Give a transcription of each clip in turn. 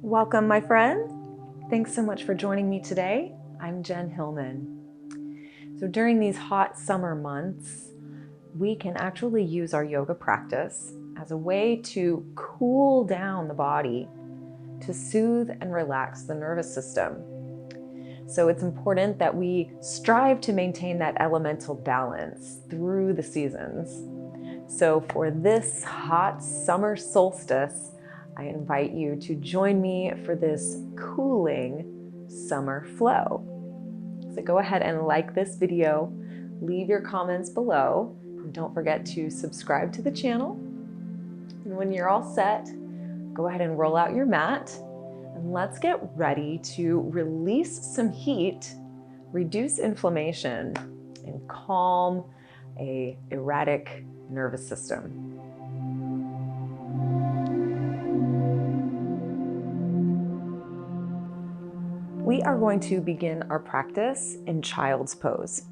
Welcome, my friend. Thanks so much for joining me today. I'm Jen Hilman. So during these hot summer months, we can actually use our yoga practice as a way to cool down the body, to soothe and relax the nervous system. So it's important that we strive to maintain that elemental balance through the seasons. So for this hot summer solstice, I invite you to join me for this cooling summer flow. So go ahead and like this video, leave your comments below, and don't forget to subscribe to the channel. And when you're all set, go ahead and roll out your mat, and let's get ready to release some heat, reduce inflammation, and calm an erratic nervous system. We are going to begin our practice in child's pose.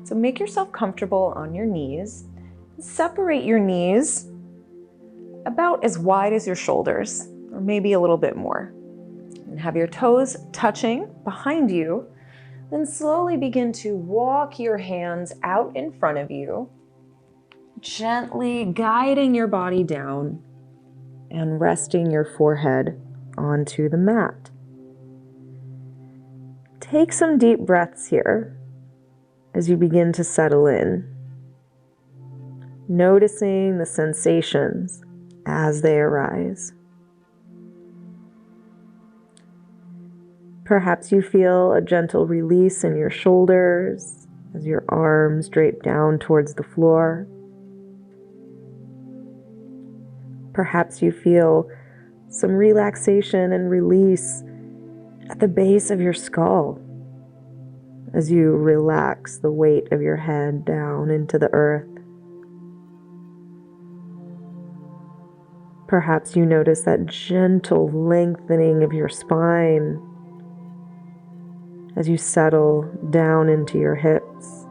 So make yourself comfortable on your knees. Separate your knees about as wide as your shoulders, or maybe a little bit more. And have your toes touching behind you. Then slowly begin to walk your hands out in front of you, gently guiding your body down and resting your forehead onto the mat. Take some deep breaths here as you begin to settle in, noticing the sensations as they arise. Perhaps you feel a gentle release in your shoulders as your arms drape down towards the floor. Perhaps you feel some relaxation and release at the base of your skull as you relax the weight of your head down into the earth. Perhaps you notice that gentle lengthening of your spine as you settle down into your hips.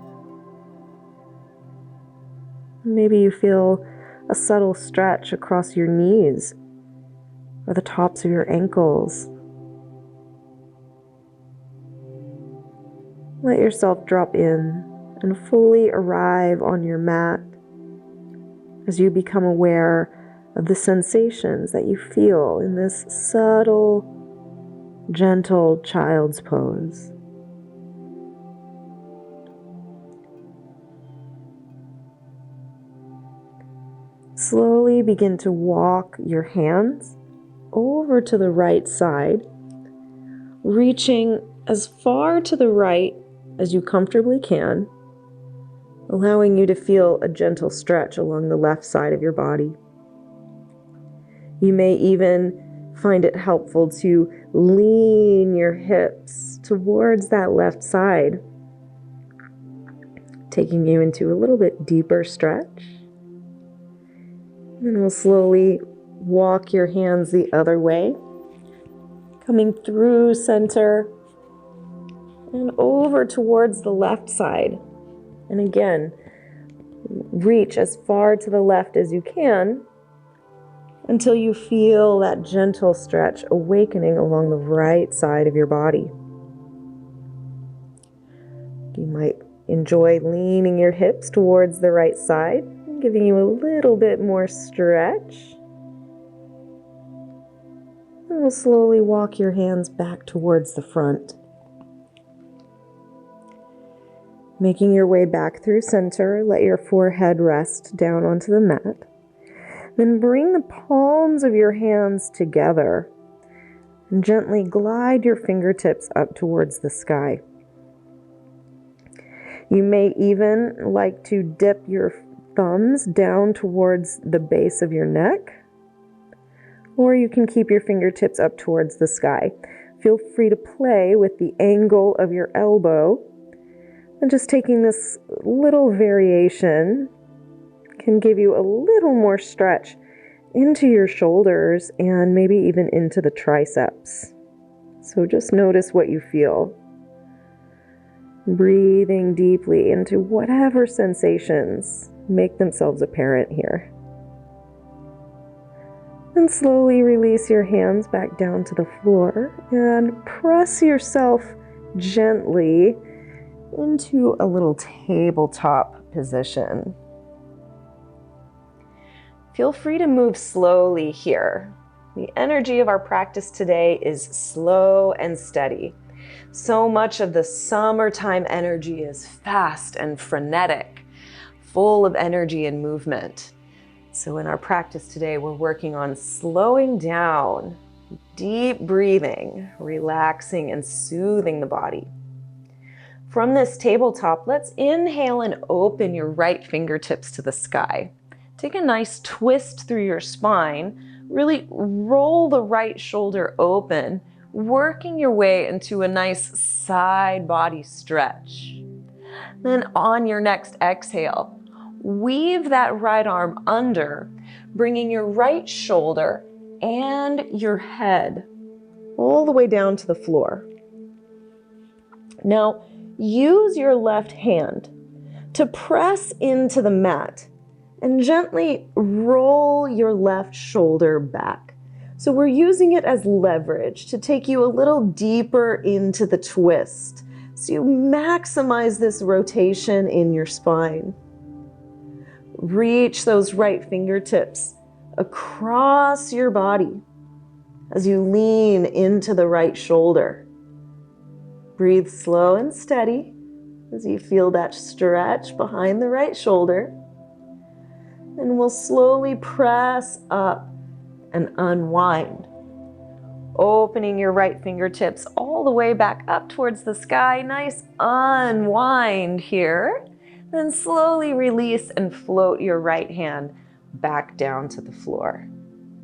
Maybe you feel a subtle stretch across your knees or the tops of your ankles. Let yourself drop in and fully arrive on your mat as you become aware of the sensations that you feel in this subtle, gentle child's pose. Slowly begin to walk your hands over to the right side, reaching as far to the right as you comfortably can, allowing you to feel a gentle stretch along the left side of your body. You may even find it helpful to lean your hips towards that left side, taking you into a little bit deeper stretch. And we'll slowly walk your hands the other way, coming through center and over towards the left side. And again, reach as far to the left as you can until you feel that gentle stretch awakening along the right side of your body. You might enjoy leaning your hips towards the right side, giving you a little bit more stretch. And we'll slowly walk your hands back towards the front. Making your way back through center, let your forehead rest down onto the mat. Then bring the palms of your hands together and gently glide your fingertips up towards the sky. You may even like to dip your thumbs down towards the base of your neck, or you can keep your fingertips up towards the sky. Feel free to play with the angle of your elbow. And just taking this little variation can give you a little more stretch into your shoulders and maybe even into the triceps. So just notice what you feel. Breathing deeply into whatever sensations make themselves apparent here. And slowly release your hands back down to the floor and press yourself gently into a little tabletop position. Feel free to move slowly here. The energy of our practice today is slow and steady. So much of the summertime energy is fast and frenetic, full of energy and movement. So in our practice today, we're working on slowing down, deep breathing, relaxing and soothing the body. From this tabletop, let's inhale and open your right fingertips to the sky. Take a nice twist through your spine. Really roll the right shoulder open, working your way into a nice side body stretch. Then on your next exhale, weave that right arm under, bringing your right shoulder and your head all the way down to the floor. Now, use your left hand to press into the mat and gently roll your left shoulder back. So we're using it as leverage to take you a little deeper into the twist. So you maximize this rotation in your spine. Reach those right fingertips across your body as you lean into the right shoulder. Breathe slow and steady as you feel that stretch behind the right shoulder. And we'll slowly press up and unwind. Opening your right fingertips all the way back up towards the sky. Nice unwind here. Then slowly release and float your right hand back down to the floor.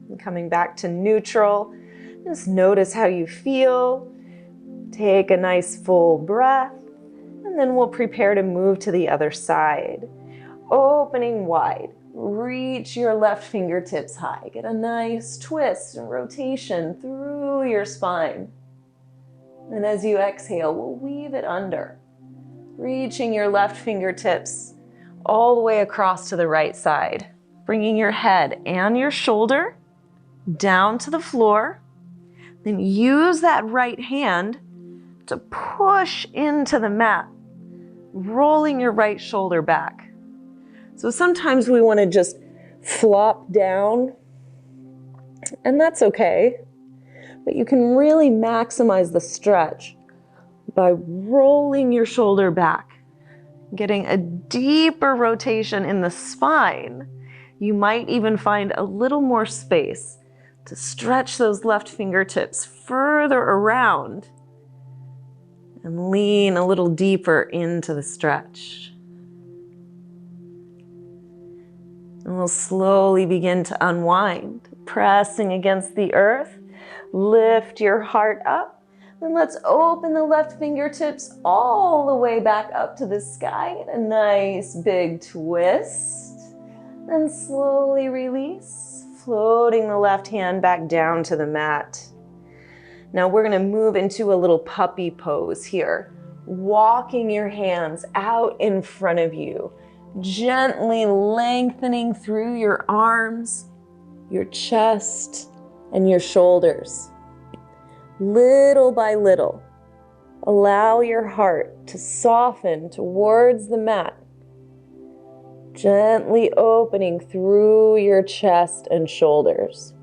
And coming back to neutral, just notice how you feel. Take a nice full breath, and then we'll prepare to move to the other side. Opening wide, reach your left fingertips high. Get a nice twist and rotation through your spine. And as you exhale, we'll weave it under. Reaching your left fingertips all the way across to the right side, bringing your head and your shoulder down to the floor. Then use that right hand to push into the mat, rolling your right shoulder back. So sometimes we want to just flop down, and that's okay, but you can really maximize the stretch by rolling your shoulder back, getting a deeper rotation in the spine. You might even find a little more space to stretch those left fingertips further around and lean a little deeper into the stretch. And we'll slowly begin to unwind, pressing against the earth. Lift your heart up. Then let's open the left fingertips all the way back up to the sky. Get a nice big twist. Then slowly release, floating the left hand back down to the mat. Now we're going to move into a little puppy pose here. Walking your hands out in front of you, gently lengthening through your arms, your chest, and your shoulders. Little by little, allow your heart to soften towards the mat, gently opening through your chest and shoulders.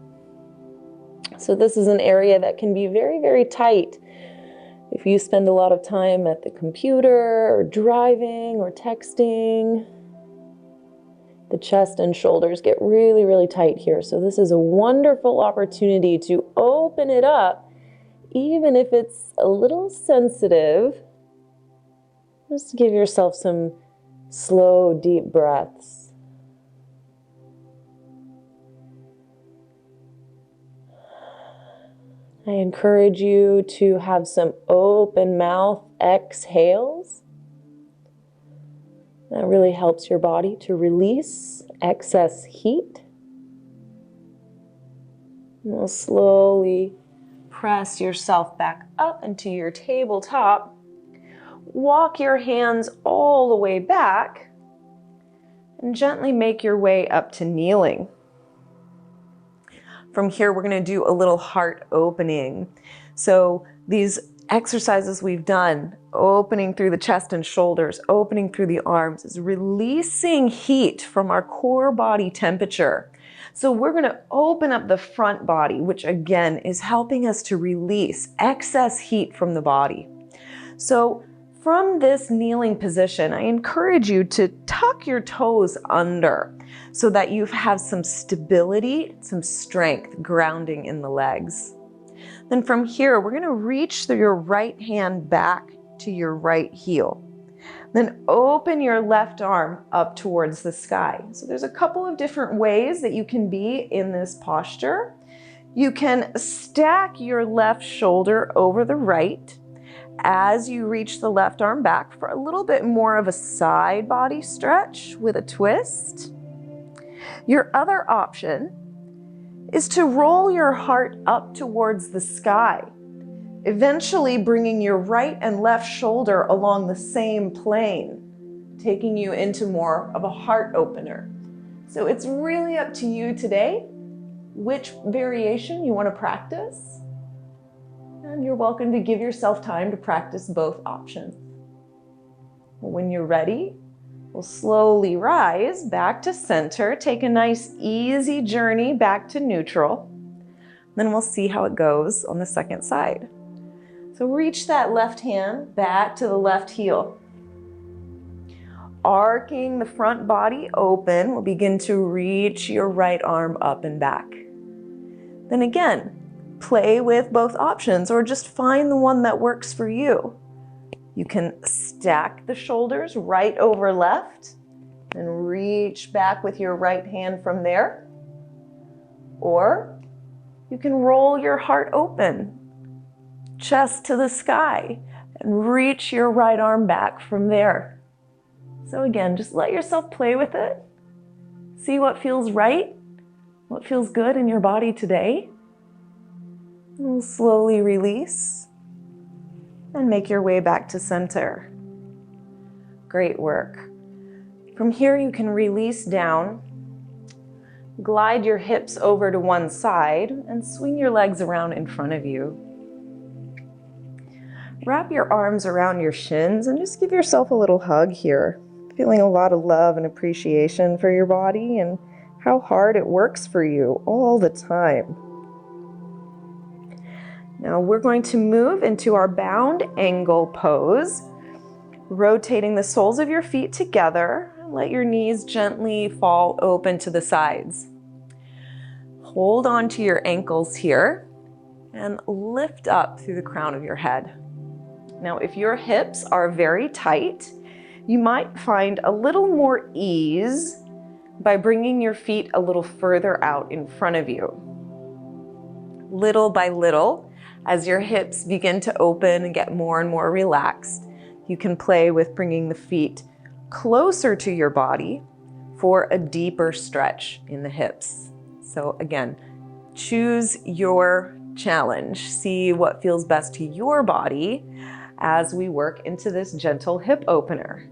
So this is an area that can be very, very tight if you spend a lot of time at the computer or driving or texting. The chest and shoulders get really, really tight here. So this is a wonderful opportunity to open it up. Even if it's a little sensitive, just give yourself some slow, deep breaths. I encourage you to have some open mouth exhales. That really helps your body to release excess heat. And we'll slowly press yourself back up into your tabletop. Walk your hands all the way back and gently make your way up to kneeling. From here, we're going to do a little heart opening. So these exercises we've done, opening through the chest and shoulders, opening through the arms, is releasing heat from our core body temperature. So we're going to open up the front body, which again is helping us to release excess heat from the body. So from this kneeling position, I encourage you to tuck your toes under so that you have some stability, some strength, grounding in the legs. Then from here, we're going to reach your right hand back to your right heel. Then open your left arm up towards the sky. So there's a couple of different ways that you can be in this posture. You can stack your left shoulder over the right as you reach the left arm back for a little bit more of a side body stretch with a twist. Your other option is to roll your heart up towards the sky, eventually bringing your right and left shoulder along the same plane, taking you into more of a heart opener. So it's really up to you today which variation you want to practice. And you're welcome to give yourself time to practice both options. When you're ready, we'll slowly rise back to center. Take a nice easy journey back to neutral. Then we'll see how it goes on the second side. So reach that left hand back to the left heel. Arcing the front body open, we'll begin to reach your right arm up and back. Then again, play with both options or just find the one that works for you. You can stack the shoulders right over left and reach back with your right hand from there. Or you can roll your heart open, chest to the sky, and reach your right arm back from there. So again, just let yourself play with it. See what feels right, what feels good in your body today. And we'll slowly release and make your way back to center. Great work. From here, you can release down, glide your hips over to one side, and swing your legs around in front of you. Wrap your arms around your shins and just give yourself a little hug here, feeling a lot of love and appreciation for your body and how hard it works for you all the time. Now we're going to move into our bound angle pose, rotating the soles of your feet together. Let your knees gently fall open to the sides. Hold on to your ankles here and lift up through the crown of your head. Now, if your hips are very tight, you might find a little more ease by bringing your feet a little further out in front of you. Little by little, as your hips begin to open and get more and more relaxed, you can play with bringing the feet closer to your body for a deeper stretch in the hips. So again, choose your challenge. See what feels best to your body as we work into this gentle hip opener.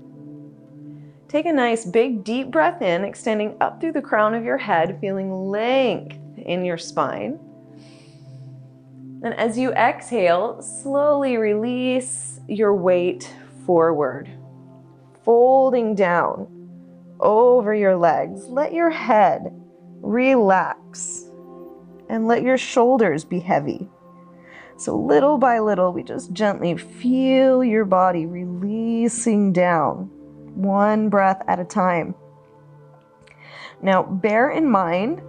Take a nice big deep breath in, extending up through the crown of your head, feeling length in your spine. And as you exhale, slowly release your weight forward, folding down over your legs. Let your head relax and let your shoulders be heavy. So little by little, we just gently feel your body releasing down, one breath at a time. Now, bear in mind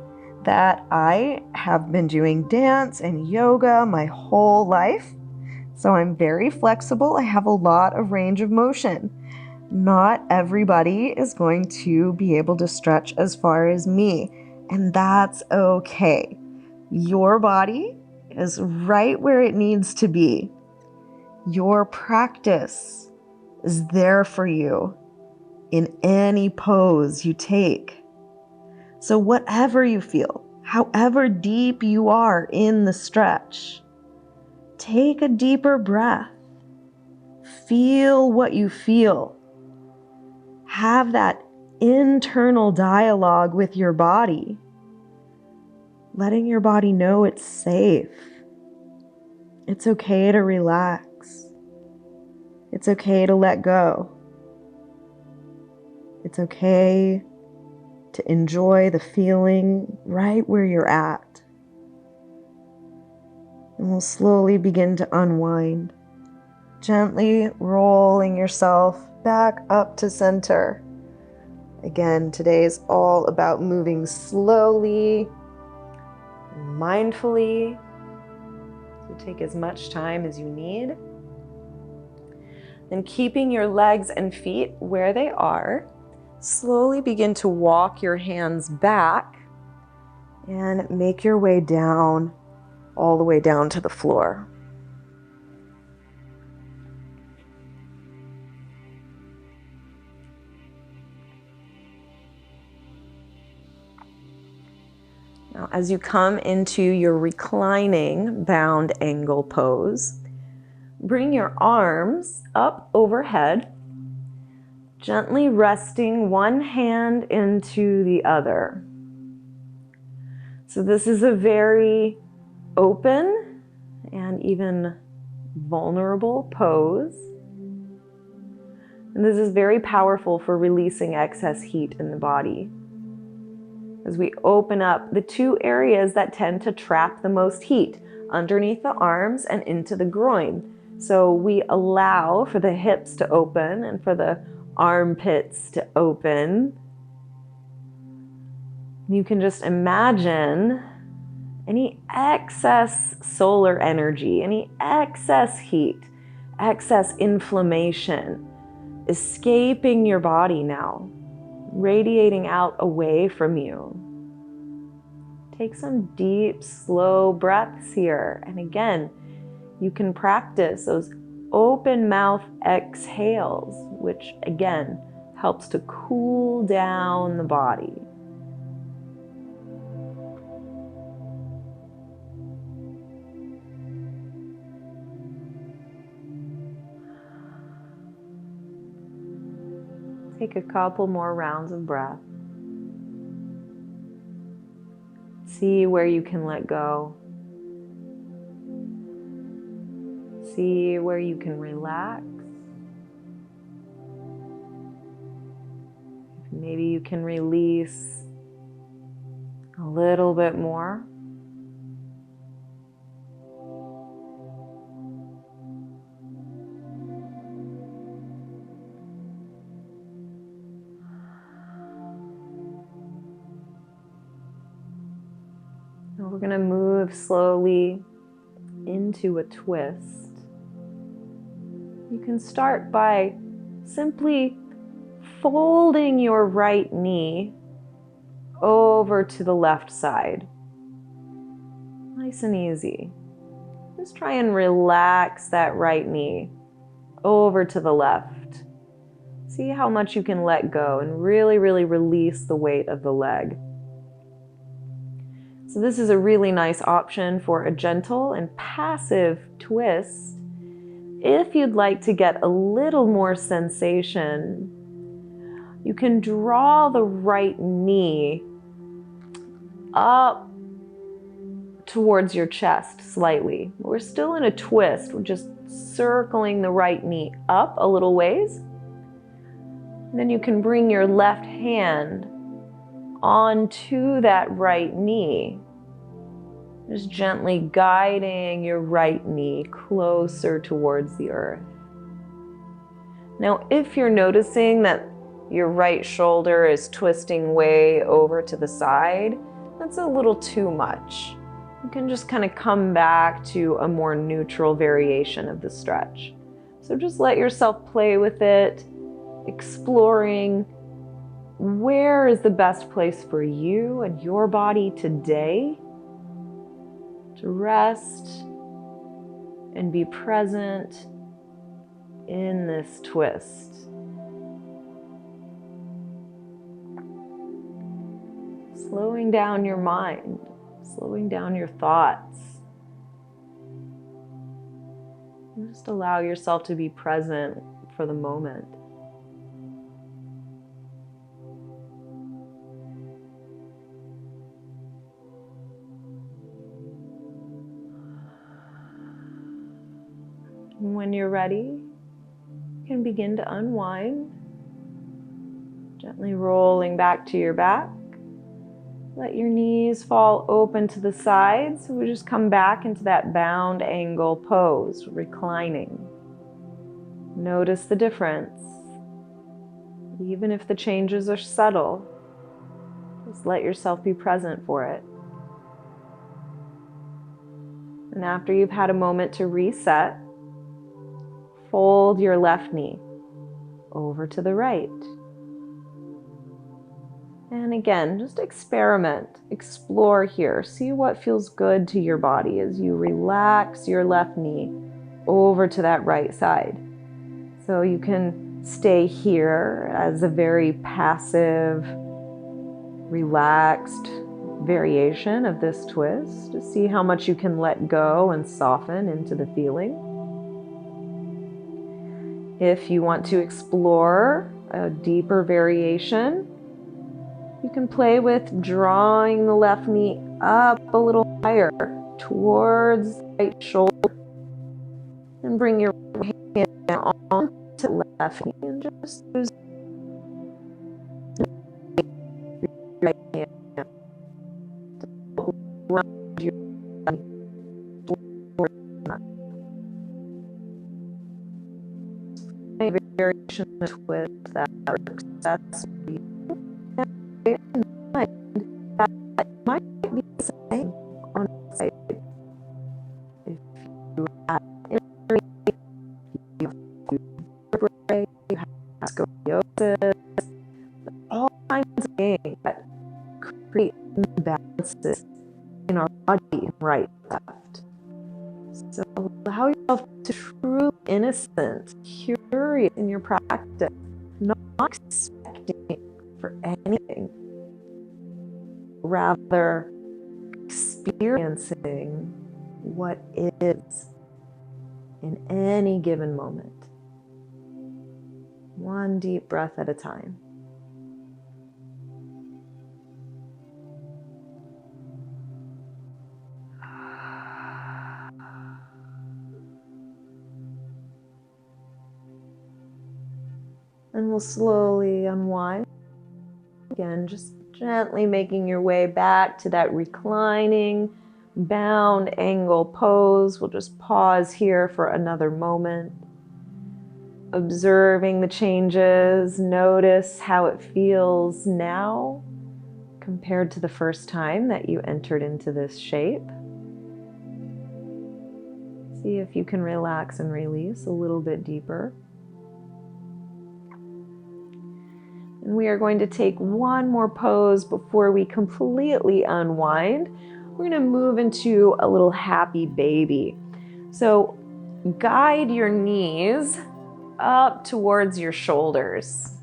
that I have been doing dance and yoga my whole life, so I'm very flexible. I have a lot of range of motion. Not everybody is going to be able to stretch as far as me, and that's okay. Your body is right where it needs to be. Your practice is there for you in any pose you take. So whatever you feel, however deep you are in the stretch, take a deeper breath. Feel what you feel. Have that internal dialogue with your body. letting your body know it's safe. It's okay to relax. It's okay to let go. It's okay to enjoy the feeling right where you're at. And we'll slowly begin to unwind, gently rolling yourself back up to center. Again, today is all about moving slowly, mindfully. So take as much time as you need. Then keeping your legs and feet where they are, slowly begin to walk your hands back and make your way down, all the way down to the floor. Now, as you come into your reclining bound angle pose, bring your arms up overhead, gently resting one hand into the other. So this is a very open and even vulnerable pose. And this is very powerful for releasing excess heat in the body. As we open up the two areas that tend to trap the most heat, underneath the arms and into the groin. So we allow for the hips to open and for the armpits to open. You can just imagine any excess solar energy, any excess heat, excess inflammation escaping your body now, radiating out away from you. Take some deep, slow breaths here. And again, you can practice those open mouth exhales, which again helps to cool down the body. Take a couple more rounds of breath. See where you can let go. See where you can relax. Maybe you can release a little bit more. Now we're going to move slowly into a twist. You can start by simply folding your right knee over to the left side. Nice and easy. Just try and relax that right knee over to the left. See how much you can let go and really, really release the weight of the leg. So this is a really nice option for a gentle and passive twist. If you'd like to get a little more sensation, you can draw the right knee up towards your chest slightly. We're still in a twist. We're just circling the right knee up a little ways. And then you can bring your left hand onto that right knee, just gently guiding your right knee closer towards the earth. Now, if you're noticing that your right shoulder is twisting way over to the side, that's a little too much. You can just kind of come back to a more neutral variation of the stretch. So just let yourself play with it, exploring where is the best place for you and your body today to rest and be present in this twist. Slowing down your mind, slowing down your thoughts. And just allow yourself to be present for the moment. And when you're ready, you can begin to unwind, gently rolling back to your back. Let your knees fall open to the sides. So we just come back into that bound angle pose, reclining. Notice the difference. Even if the changes are subtle, just let yourself be present for it. And after you've had a moment to reset, fold your left knee over to the right. And again, just experiment, explore here. See what feels good to your body as you relax your left knee over to that right side. So you can stay here as a very passive, relaxed variation of this twist to see how much you can let go and soften into the feeling. If you want to explore a deeper variation, you can play with drawing the left knee up a little higher towards the right shoulder and bring your hand down onto the left knee and just use your right hand to round your body towards a variation of twist that works best for you. That might be the same on the side. If you have injury, you have scoliosis, all kinds of things that create imbalances in our body, right and left. So allow yourself to truly innocent, curious in your practice, not expecting for anything, rather experiencing what is in any given moment. One deep breath at a time. And we'll slowly unwind. Again, just gently making your way back to that reclining, bound angle pose. We'll just pause here for another moment. Observing the changes, notice how it feels now compared to the first time that you entered into this shape. See if you can relax and release a little bit deeper. And we are going to take one more pose before we completely unwind. We're going to move into a little happy baby. So guide your knees up towards your shoulders.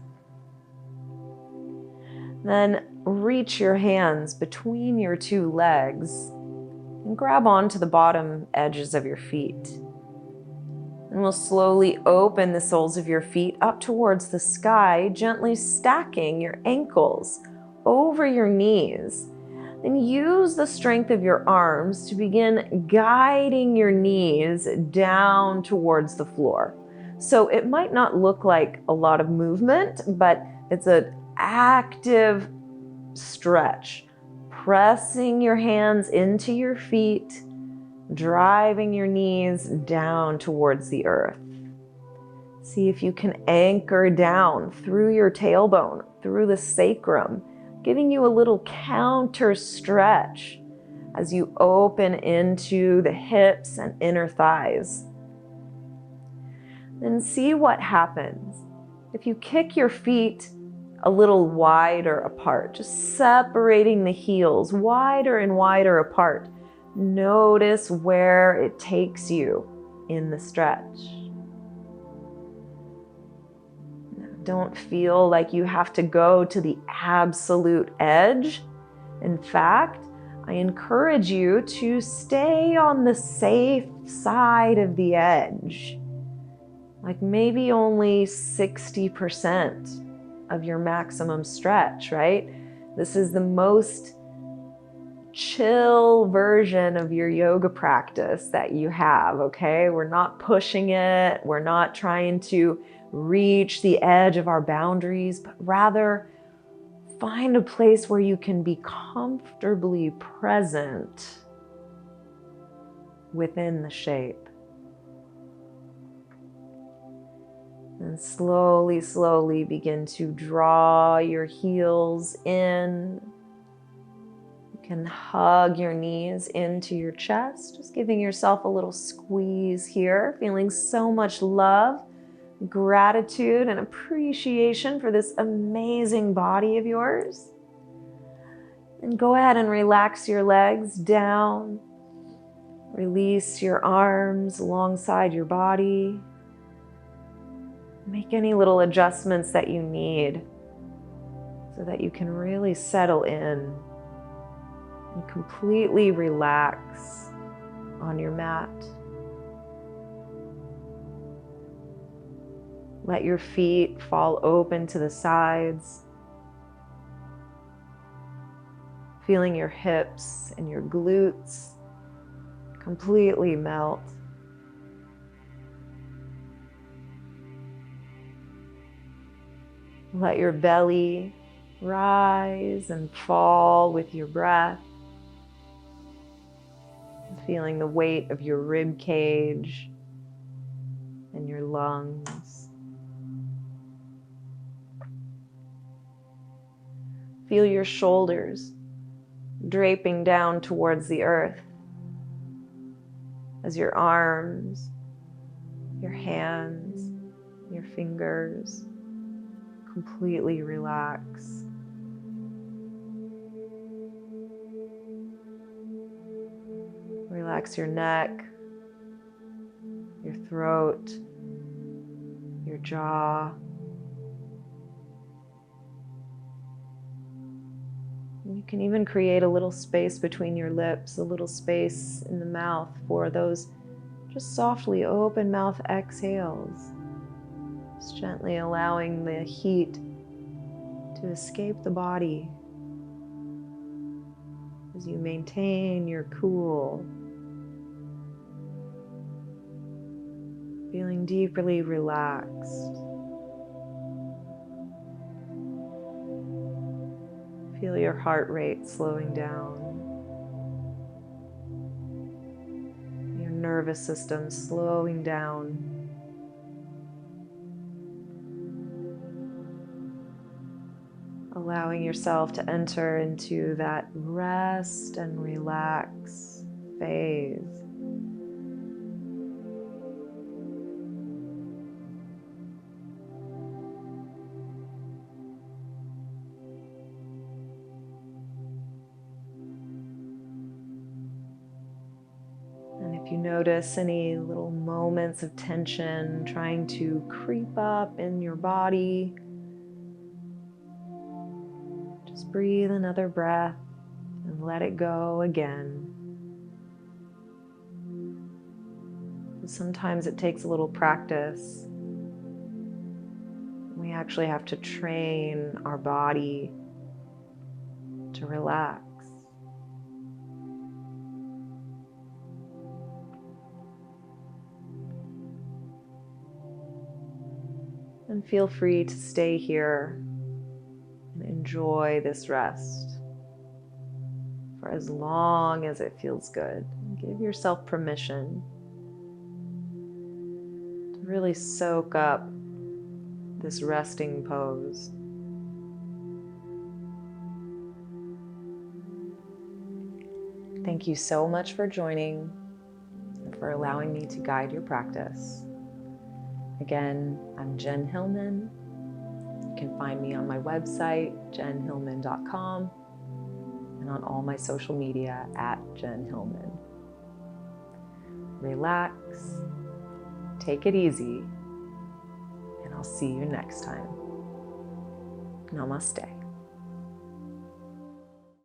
Then reach your hands between your two legs and grab onto the bottom edges of your feet. And we'll slowly open the soles of your feet up towards the sky, gently stacking your ankles over your knees. Then use the strength of your arms to begin guiding your knees down towards the floor. So it might not look like a lot of movement, but it's an active stretch. Pressing your hands into your feet, driving your knees down towards the earth. See if you can anchor down through your tailbone, through the sacrum, giving you a little counter stretch as you open into the hips and inner thighs. Then see what happens if you kick your feet a little wider apart, just separating the heels wider and wider apart. Notice where it takes you in the stretch. Don't feel like you have to go to the absolute edge. In fact, I encourage you to stay on the safe side of the edge. Like maybe only 60% of your maximum stretch, right? This is the most chill version of your yoga practice that you have, okay? We're not pushing it. We're not trying to reach the edge of our boundaries, but rather find a place where you can be comfortably present within the shape. And slowly, slowly begin to draw your heels in. You can hug your knees into your chest, just giving yourself a little squeeze here, feeling so much love, gratitude, and appreciation for this amazing body of yours. And go ahead and relax your legs down. Release your arms alongside your body. Make any little adjustments that you need so that you can really settle in and completely relax on your mat. Let your feet fall open to the sides, feeling your hips and your glutes completely melt. Let your belly rise and fall with your breath, feeling the weight of your rib cage and your lungs. Feel your shoulders draping down towards the earth as your arms, your hands, your fingers completely relax. Relax your neck, your throat, your jaw. You can even create a little space between your lips, a little space in the mouth for those just softly open mouth exhales. Just gently allowing the heat to escape the body as you maintain your cool, feeling deeply relaxed. Feel your heart rate slowing down, your nervous system slowing down. Allowing yourself to enter into that rest and relax phase. And if you notice any little moments of tension trying to creep up in your body, just breathe another breath and let it go again. Sometimes it takes a little practice. We actually have to train our body to relax. And feel free to stay here and enjoy this rest for as long as it feels good. Give yourself permission to really soak up this resting pose. Thank you so much for joining and for allowing me to guide your practice. Again, I'm Jen Hilman. You can find me on my website, jenhilman.com, and on all my social media at Jen Hilman. Relax, take it easy, and I'll see you next time. Namaste.